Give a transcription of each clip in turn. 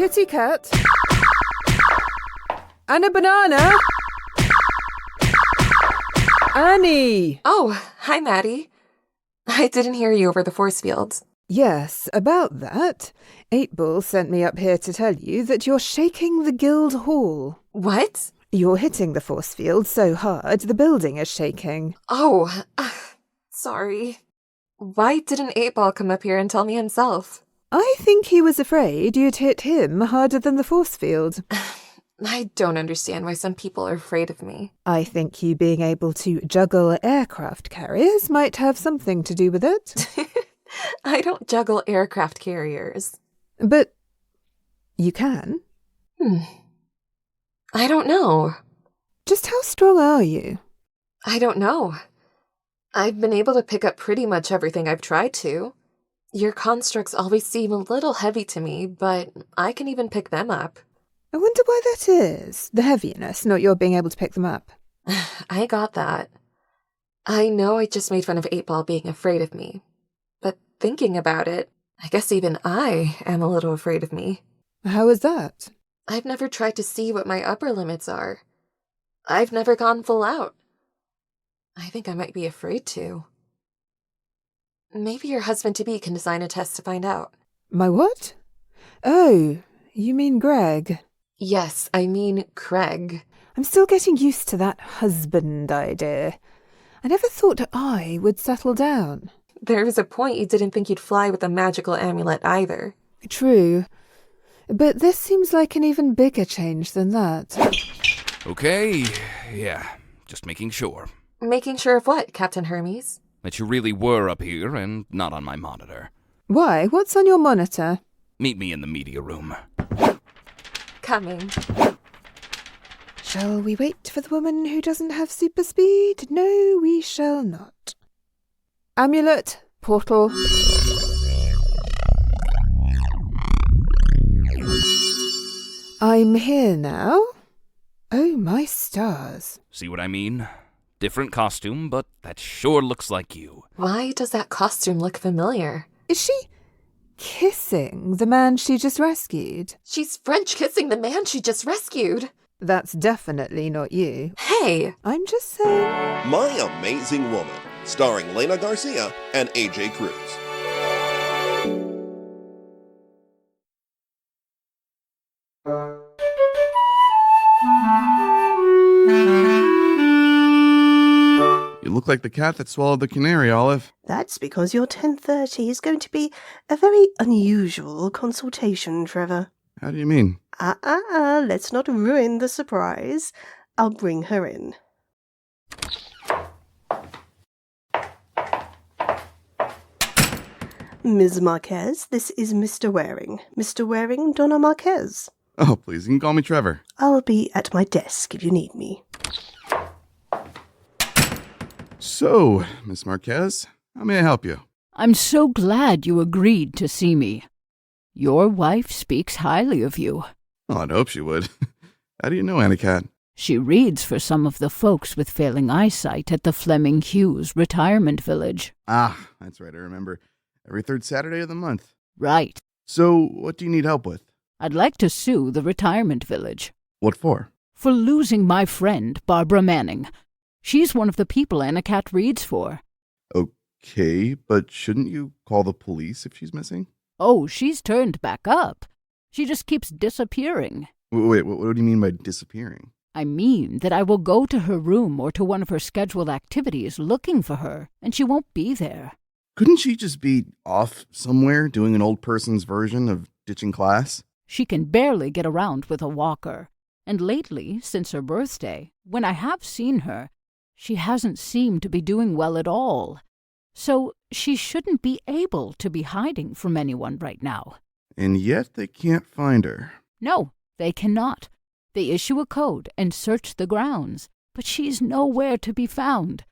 Kitty cat. And a banana. Annie! Oh, hi, Maddie. I didn't hear you over the force field. Yes, about that. 8-Ball sent me up here to tell you that you're shaking the guild hall. What? You're hitting the force field so hard the building is shaking. Oh, sorry. Why didn't 8-Ball come up here and tell me himself? I think he was afraid you'd hit him harder than the force field. I don't understand why some people are afraid of me. I think you being able to juggle aircraft carriers might have something to do with it. I don't juggle aircraft carriers. But you can. I don't know. Just how strong are you? I don't know. I've been able to pick up pretty much everything I've tried to. Your constructs always seem a little heavy to me, but I can even pick them up. I wonder why that is. The heaviness, not your being able to pick them up. I got that. I know I just made fun of 8-Ball being afraid of me. But thinking about it, I guess even I am a little afraid of me. How is that? I've never tried to see what my upper limits are. I've never gone full out. I think I might be afraid to. Maybe your husband-to-be can design a test to find out. My what? Oh, you mean Greg? Yes, I mean Craig. I'm still getting used to that husband idea. I never thought I would settle down. There was a point you didn't think you'd fly with a magical amulet either. True. But this seems like an even bigger change than that. Okay, yeah, just making sure. Making sure of what, Captain Hermes? That you really were up here and not on my monitor. Why? What's on your monitor? Meet me in the media room. Coming. Shall we wait for the woman who doesn't have super speed? No, we shall not. Amulet, portal. I'm here now. Oh, my stars. See what I mean? Different costume, but that sure looks like you. Why does that costume look familiar? Is she kissing the man she just rescued? She's French kissing the man she just rescued. That's definitely not you. Hey! I'm just saying. My Amazing Woman, starring Lena Garcia and AJ Cruz. You look like the cat that swallowed the canary, Olive. That's because your 10:30 is going to be a very unusual consultation, Trevor. How do you mean? Let's not ruin the surprise. I'll bring her in. Ms. Marquez, this is Mr. Waring. Mr. Waring, Donna Marquez. Oh, please, you can call me Trevor. I'll be at my desk if you need me. So, Miss Marquez, how may I help you? I'm so glad you agreed to see me. Your wife speaks highly of you. Oh, I'd hope she would. How do you know Anna Kat? She reads for some of the folks with failing eyesight at the Fleming Hughes Retirement Village. Ah, that's right, I remember. Every third Saturday of the month. Right. So, what do you need help with? I'd like to sue the retirement village. What for? For losing my friend, Barbara Manning. She's one of the people Anna Kat reads for. Okay, but shouldn't you call the police if she's missing? Oh, she's turned back up. She just keeps disappearing. Wait, what do you mean by disappearing? I mean that I will go to her room or to one of her scheduled activities looking for her, and she won't be there. Couldn't she just be off somewhere doing an old person's version of ditching class? She can barely get around with a walker. And lately, since her birthday, when I have seen her, she hasn't seemed to be doing well at all. So she shouldn't be able to be hiding from anyone right now. And yet they can't find her. No, they cannot. They issue a code and search the grounds, but she's nowhere to be found.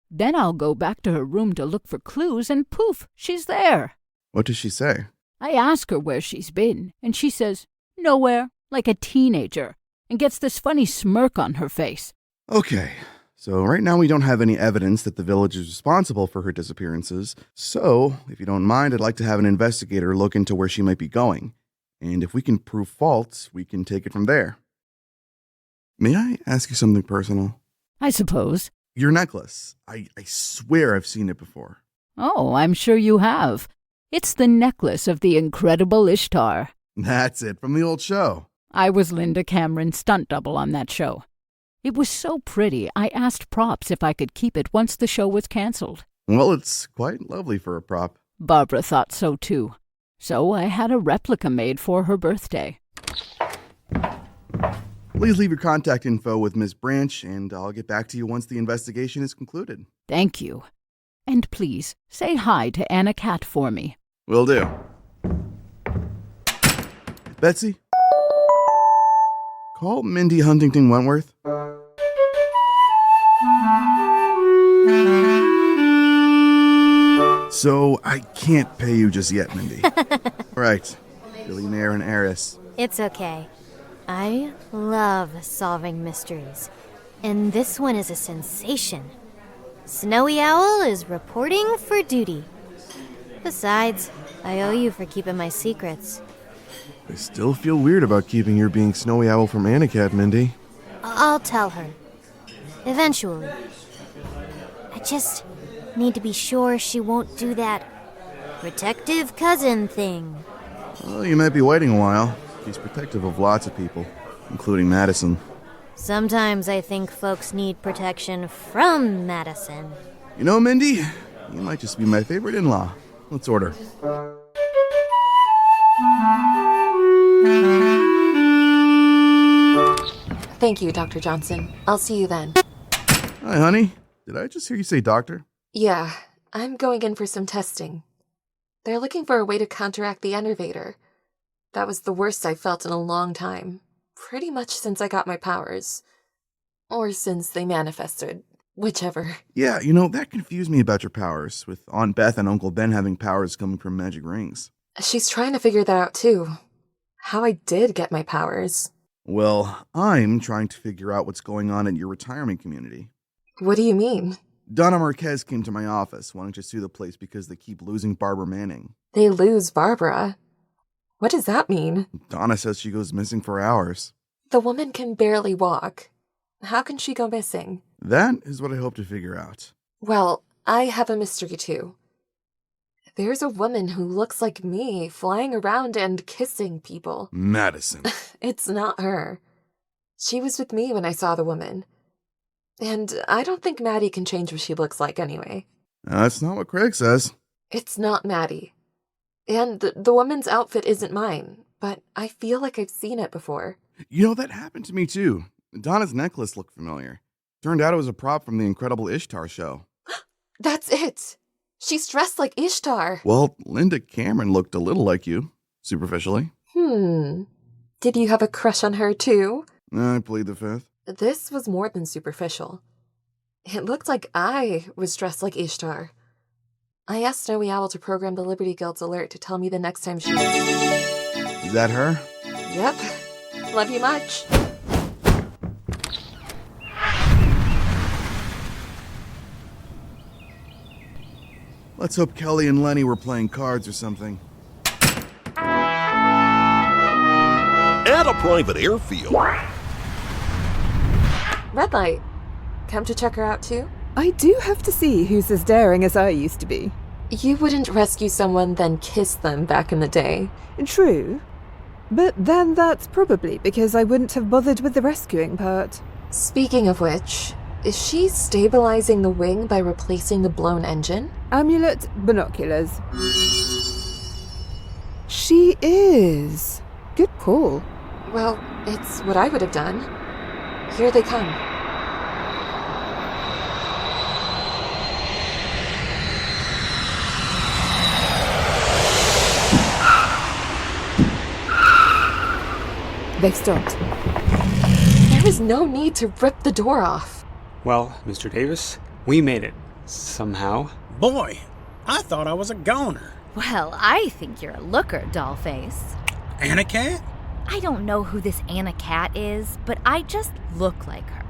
Then I'll go back to her room to look for clues, and poof, she's there. What does she say? I ask her where she's been, and she says, nowhere, like a teenager, and gets this funny smirk on her face. Okay, so right now we don't have any evidence that the village is responsible for her disappearances, so if you don't mind, I'd like to have an investigator look into where she might be going. And if we can prove false, we can take it from there. May I ask you something personal? I suppose. Your necklace. I swear I've seen it before. Oh, I'm sure you have. It's the necklace of the incredible Ishtar. That's it, from the old show. I was Linda Cameron's stunt double on that show. It was so pretty, I asked props if I could keep it once the show was canceled. Well, it's quite lovely for a prop. Barbara thought so too. So I had a replica made for her birthday. Please leave your contact info with Miss Branch, and I'll get back to you once the investigation is concluded. Thank you. And please, say hi to Anna Kat for me. Will do. Betsy? Call Mindy Huntington Wentworth. So, I can't pay you just yet, Mindy. Right. Billionaire and heiress. It's okay. I love solving mysteries. And this one is a sensation. Snowy Owl is reporting for duty. Besides, I owe you for keeping my secrets. I still feel weird about keeping your being Snowy Owl from Anna Kat, Mindy. I'll tell her. Eventually. I just need to be sure she won't do that protective cousin thing. Well, you might be waiting a while. She's protective of lots of people, including Madison. Sometimes I think folks need protection from Madison. You know, Mindy, you might just be my favorite in-law. Let's order. Thank you, Dr. Johnson. I'll see you then. Hi, honey. Did I just hear you say doctor? Yeah, I'm going in for some testing. They're looking for a way to counteract the enervator. That was the worst I've felt in a long time. Pretty much since I got my powers. Or since they manifested. Whichever. Yeah, that confused me about your powers, with Aunt Beth and Uncle Ben having powers coming from magic rings. She's trying to figure that out too. How I did get my powers. Well, I'm trying to figure out what's going on in your retirement community. What do you mean? Donna Marquez came to my office wanting to sue the place because they keep losing Barbara Manning. They lose Barbara? What does that mean? Donna says she goes missing for hours. The woman can barely walk. How can she go missing? That is what I hope to figure out. Well, I have a mystery too. There's a woman who looks like me flying around and kissing people. Madison. It's not her. She was with me when I saw the woman. And I don't think Maddie can change what she looks like anyway. That's not what Craig says. It's not Maddie. And the woman's outfit isn't mine, but I feel like I've seen it before. That happened to me too. Donna's necklace looked familiar. Turned out it was a prop from the incredible Ishtar show. That's it! She's dressed like Ishtar. Well, Linda Cameron looked a little like you, superficially. Did you have a crush on her too? I plead the fifth. This was more than superficial. It looked like I was dressed like Ishtar. I asked Snowy Owl to program the Liberty Guild's alert to tell me the next time she... Is that her? Yep. Love you much. Let's hope Kelly and Lenny were playing cards or something. At a private airfield. Red light. Come to check her out too? I do have to see who's as daring as I used to be. You wouldn't rescue someone then kiss them back in the day. True. But then that's probably because I wouldn't have bothered with the rescuing part. Speaking of which, is she stabilizing the wing by replacing the blown engine? Amulet, binoculars. She is. Good call. Well, it's what I would have done. Here they come. They've stopped. There is no need to rip the door off. Well, Mr. Davis, we made it. Somehow. Boy, I thought I was a goner. Well, I think you're a looker, dollface. Anna Kat? I don't know who this Anna Kat is, but I just look like her.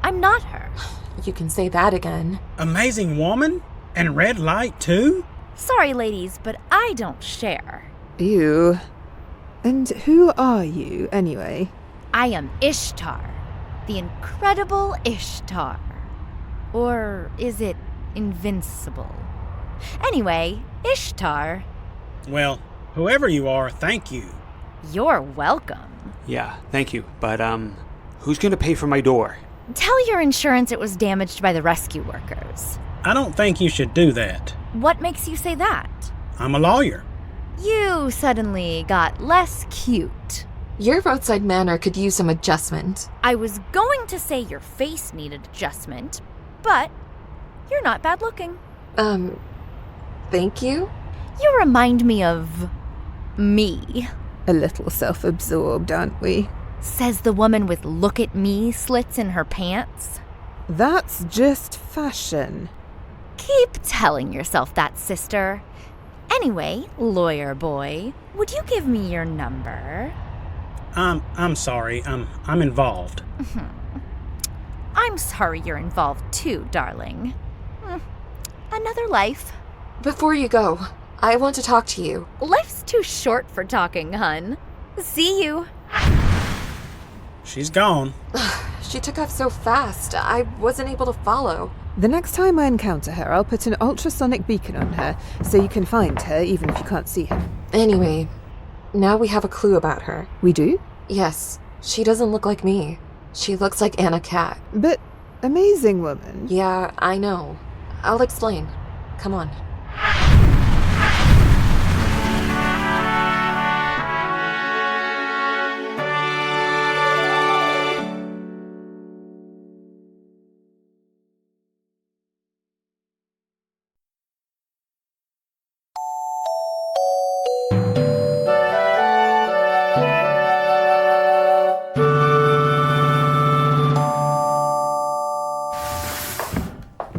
I'm not her. You can say that again. Amazing woman? And red light, too? Sorry, ladies, but I don't share. Ew. And who are you, anyway? I am Ishtar, the incredible Ishtar. Or is it invincible? Anyway, Ishtar. Well, whoever you are, thank you. You're welcome. Yeah, thank you. But, who's gonna pay for my door? Tell your insurance it was damaged by the rescue workers. I don't think you should do that. What makes you say that? I'm a lawyer. You suddenly got less cute. Your roadside manner could use some adjustment. I was going to say your face needed adjustment, but you're not bad looking. Thank you? You remind me of me. A little self-absorbed, aren't we? Says the woman with look at me slits in her pants. That's just fashion. Keep telling yourself that, sister. Anyway, lawyer boy, would you give me your number? I'm sorry. I'm involved. I'm sorry you're involved too, darling. Another life. Before you go, I want to talk to you. Life's too short for talking, hun. See you. She's gone. She took off so fast, I wasn't able to follow. The next time I encounter her, I'll put an ultrasonic beacon on her, so you can find her even if you can't see her. Anyway, now we have a clue about her. We do? Yes, she doesn't look like me. She looks like Anna Kat. But, amazing woman. Yeah, I know. I'll explain. Come on.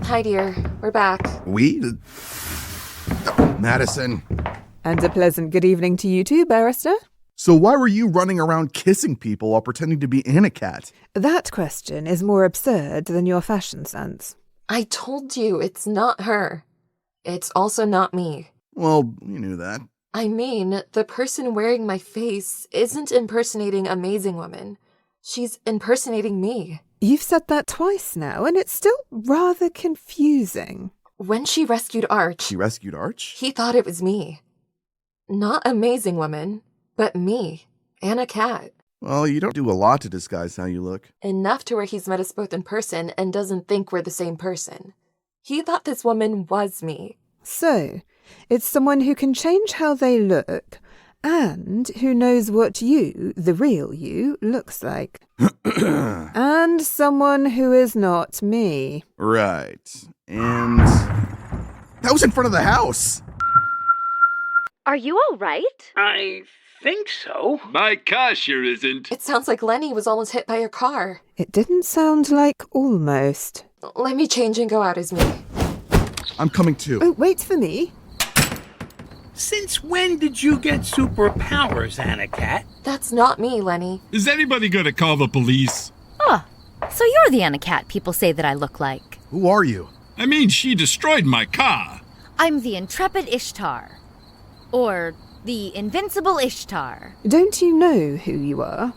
Hi, dear. We're back. Madison. And a pleasant good evening to you too, barrister. So why were you running around kissing people while pretending to be Anna Kat? That question is more absurd than your fashion sense. I told you it's not her. It's also not me. Well, you knew that. I mean, the person wearing my face isn't impersonating Amazing Woman. She's impersonating me. You've said that twice now, and it's still rather confusing. When she rescued Arch... She rescued Arch? He thought it was me. Not Amazing Woman, but me, Anna Kat. Well, you don't do a lot to disguise how you look. Enough to where he's met us both in person and doesn't think we're the same person. He thought this woman was me. So, it's someone who can change how they look, and who knows what you, the real you, looks like. And someone who is not me. Right. And... that was in front of the house! Are you all right? I think so. My car sure isn't. It sounds like Lenny was almost hit by her car. It didn't sound like almost. Let me change and go out as me. I'm coming too. Oh, wait for me. Since when did you get superpowers, Anna Kat? That's not me, Lenny. Is anybody gonna call the police? Oh, so you're the Anna Kat people say that I look like. Who are you? I mean, she destroyed my car. I'm the intrepid Ishtar. Or the invincible Ishtar. Don't you know who you are?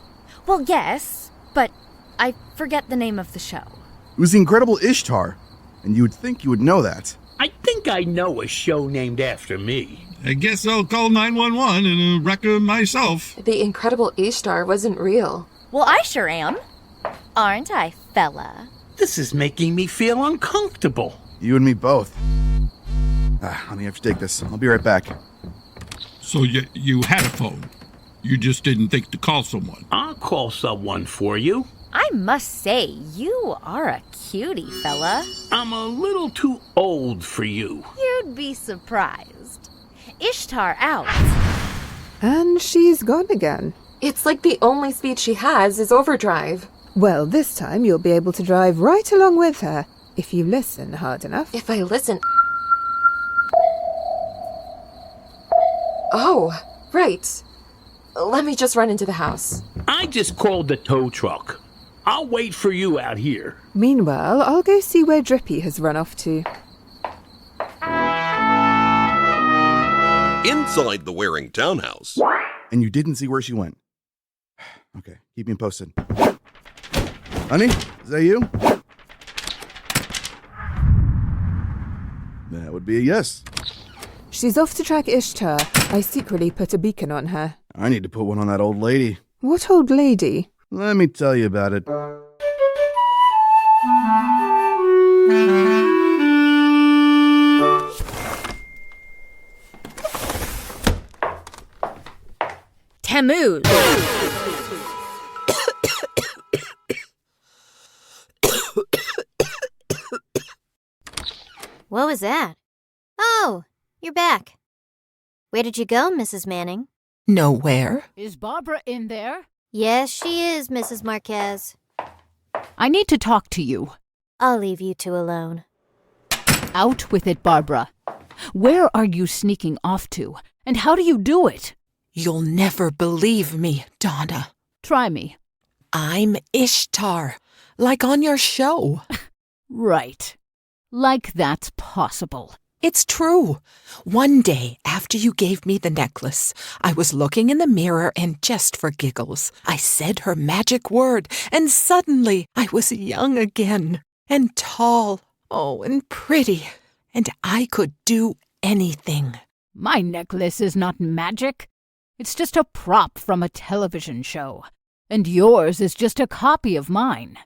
Well, yes, but I forget the name of the show. It was the incredible Ishtar, and you would think you would know that. I think I know a show named after me. I guess I'll call 911 and wreck her myself. The incredible Ishtar wasn't real. Well, I sure am. Aren't I, fella? This is making me feel uncomfortable. You and me both. Let me have to take this. I'll be right back. So you had a phone. You just didn't think to call someone. I'll call someone for you. I must say, you are a cutie, fella. I'm a little too old for you. You'd be surprised. Ishtar out. And she's gone again. It's like the only speed she has is overdrive. Well, this time you'll be able to drive right along with her, if you listen hard enough. If I listen... Oh, right. Let me just run into the house. I just called the tow truck. I'll wait for you out here. Meanwhile, I'll go see where Drippy has run off to. Inside the Waring townhouse. and you didn't see where she went. Okay, keep me posted. Honey, is that you? That would be a yes. She's off to track Ishtar. I secretly put a beacon on her. I need to put one on that old lady. What old lady? Let me tell you about it. Tammuz! What was that? Oh, you're back. Where did you go, Mrs. Manning? Nowhere. Is Barbara in there? Yes, she is, Mrs. Marquez. I need to talk to you. I'll leave you two alone. Out with it, Barbara. Where are you sneaking off to, and how do you do it? You'll never believe me, Donna. Try me. I'm Ishtar, like on your show. Right. Like that's possible. It's true. One day, after you gave me the necklace, I was looking in the mirror and just for giggles, I said her magic word, and suddenly I was young again, and tall, oh, and pretty, and I could do anything. My necklace is not magic. It's just a prop from a television show. And yours is just a copy of mine.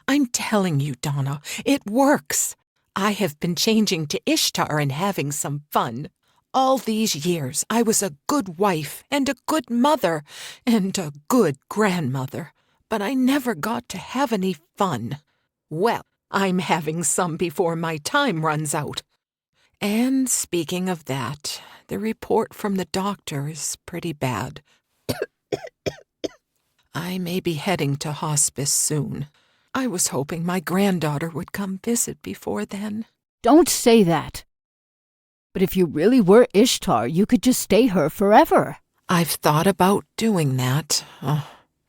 I'm telling you, Donna, it works. I have been changing to Ishtar and having some fun. All these years, I was a good wife and a good mother and a good grandmother, but I never got to have any fun. Well, I'm having some before my time runs out. And speaking of that, the report from the doctor is pretty bad. I may be heading to hospice soon. I was hoping my granddaughter would come visit before then. Don't say that. But if you really were Ishtar, you could just stay her forever. I've thought about doing that.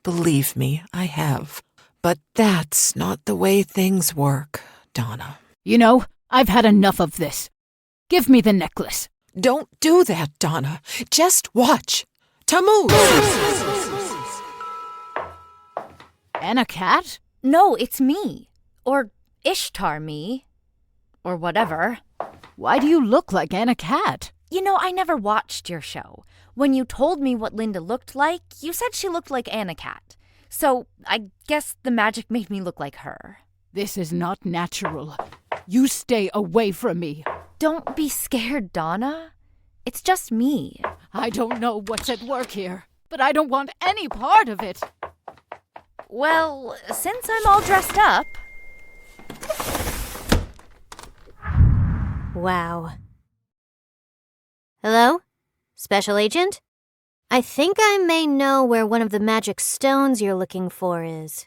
Believe me, I have. But that's not the way things work, Donna. You know, I've had enough of this. Give me the necklace. Don't do that, Donna. Just watch. Tammuz! Anna Kat? No, it's me. Or Ishtar me. Or whatever. Why do you look like Anna Kat? You know, I never watched your show. When you told me what Linda looked like, you said she looked like Anna Kat. So I guess the magic made me look like her. This is not natural. You stay away from me. Don't be scared, Donna. It's just me. I don't know what's at work here, but I don't want any part of it. Well, since I'm all dressed up... Wow. Hello? Special Agent? I think I may know where one of the magic stones you're looking for is.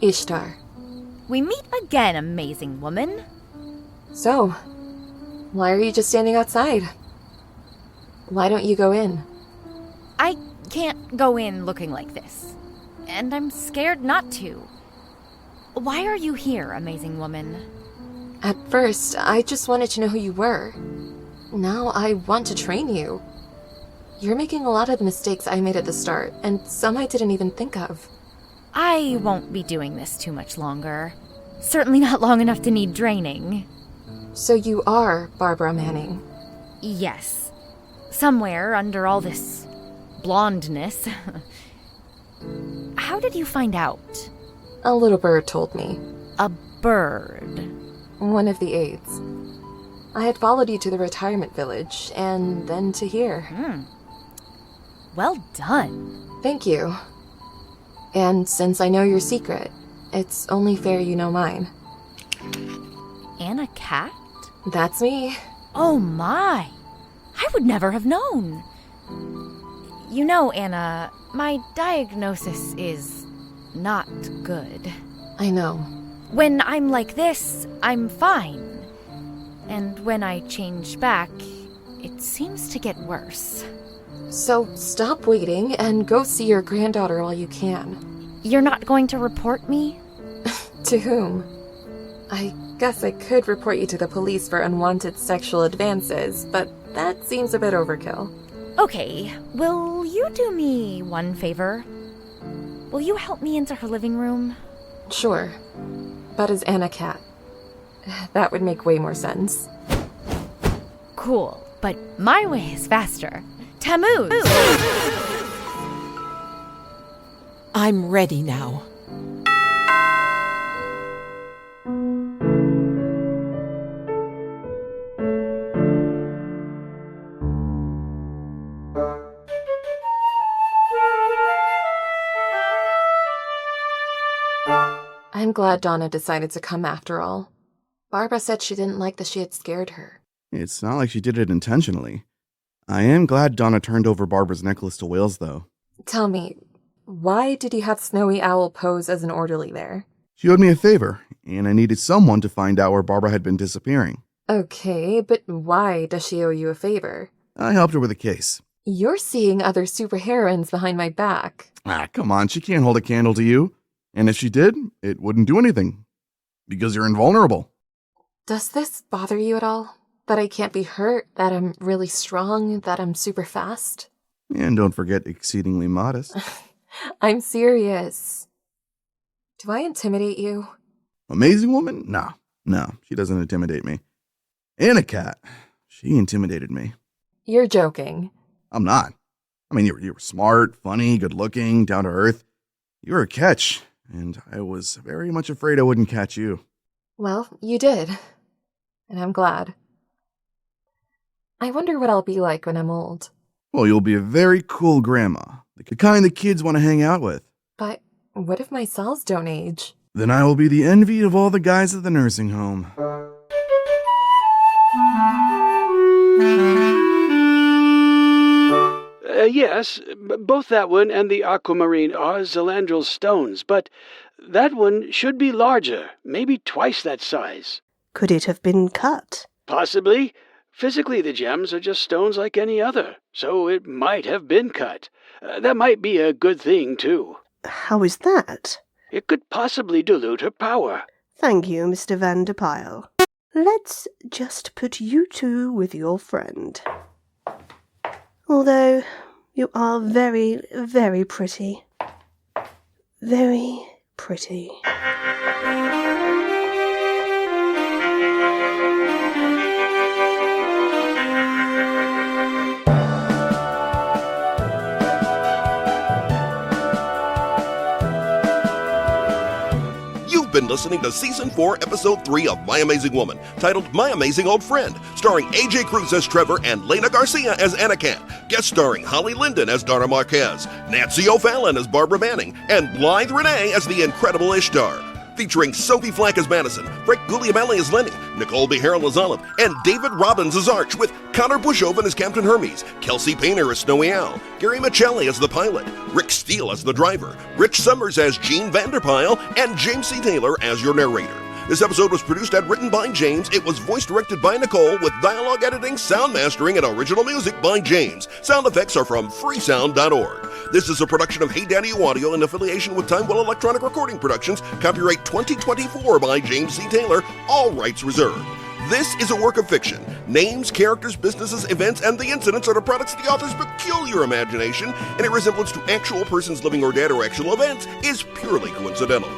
Ishtar. We meet again, amazing woman. So, why are you just standing outside? Why don't you go in? I can't go in looking like this. And I'm scared not to. Why are you here, amazing woman? At first, I just wanted to know who you were. Now I want to train you. You're making a lot of the mistakes I made at the start, and some I didn't even think of. I won't be doing this too much longer. Certainly not long enough to need draining. So you are Barbara Manning? Yes. Somewhere under all this blondness. How did you find out? A little bird told me. A bird? One of the aides. I had followed you to the retirement village, and then to here. Well done. Thank you. And since I know your secret, it's only fair you know mine. Anna Kat? That's me. Oh my! I would never have known. You know, Anna, my diagnosis is not good. I know. When I'm like this, I'm fine. And when I change back, it seems to get worse. So stop waiting and go see your granddaughter while you can. You're not going to report me? To whom? I guess I could report you to the police for unwanted sexual advances, but that seems a bit overkill. Okay, will you do me one favor? Will you help me into her living room? Sure, but as Anna Kat. That would make way more sense. Cool, but my way is faster. Tammuz! I'm ready now. I'm glad Donna decided to come after all. Barbara said she didn't like that she had scared her. It's not like she did it intentionally. I am glad Donna turned over Barbara's necklace to Wales, though. Tell me, why did you have Snowy Owl pose as an orderly there? She owed me a favor, and I needed someone to find out where Barbara had been disappearing. Okay, but why does she owe you a favor? I helped her with a case. You're seeing other superheroines behind my back. Come on, she can't hold a candle to you. And if she did, it wouldn't do anything. Because you're invulnerable. Does this bother you at all? That I can't be hurt? That I'm really strong? That I'm super fast? And don't forget exceedingly modest. I'm serious. Do I intimidate you? Amazing woman? No, she doesn't intimidate me. Anna Kat, she intimidated me. You're joking. I'm not. I mean, you were smart, funny, good-looking, down-to-earth. You were a catch, and I was very much afraid I wouldn't catch you. Well, you did. And I'm glad. I wonder what I'll be like when I'm old. Well, you'll be a very cool grandma. The kind the kids want to hang out with. But what if my cells don't age? Then I will be the envy of all the guys at the nursing home. Yes, both that one and the aquamarine are Zelandril stones, but that one should be larger, maybe twice that size. Could it have been cut? Possibly. Physically, the gems are just stones like any other, so it might have been cut. That might be a good thing, too. How is that? It could possibly dilute her power. Thank you, Mr. Vanderpyle. Let's just put you two with your friend. Although you are very, very pretty. Very pretty. You've been listening to Season 4, Episode 3 of My Amazing Woman, titled My Amazing Old Friend, starring AJ Cruz as Trevor and Lena Garcia as Anna Kat, guest starring Holly Linden as Donna Marquez, Nancy O'Fallon as Barbara Manning, and Blythe Renee as the incredible Ishtar. Featuring Sophie Flack as Madison, Frank Guglielmelli as Lenny, Nicole Beharrell as Olive, and David Robbins as Arch, with Connor Bushoven as Captain Hermes, Kelsey Painter as Snowy Owl, Gary Michelli as the pilot, Rick Steele as the driver, Rich Summers as Gene Vanderpyle, and James C. Taylor as your narrator. This episode was produced and written by James. It was voice directed by Nicole, with dialogue editing, sound mastering, and original music by James. Sound effects are from freesound.org. This is a production of Hey Daddy Audio in affiliation with Time Well Electronic Recording Productions. Copyright 2024 by James C. Taylor. All rights reserved. This is a work of fiction. Names, characters, businesses, events, and the incidents are the products of the author's peculiar imagination, and a resemblance to actual persons living or dead or actual events is purely coincidental.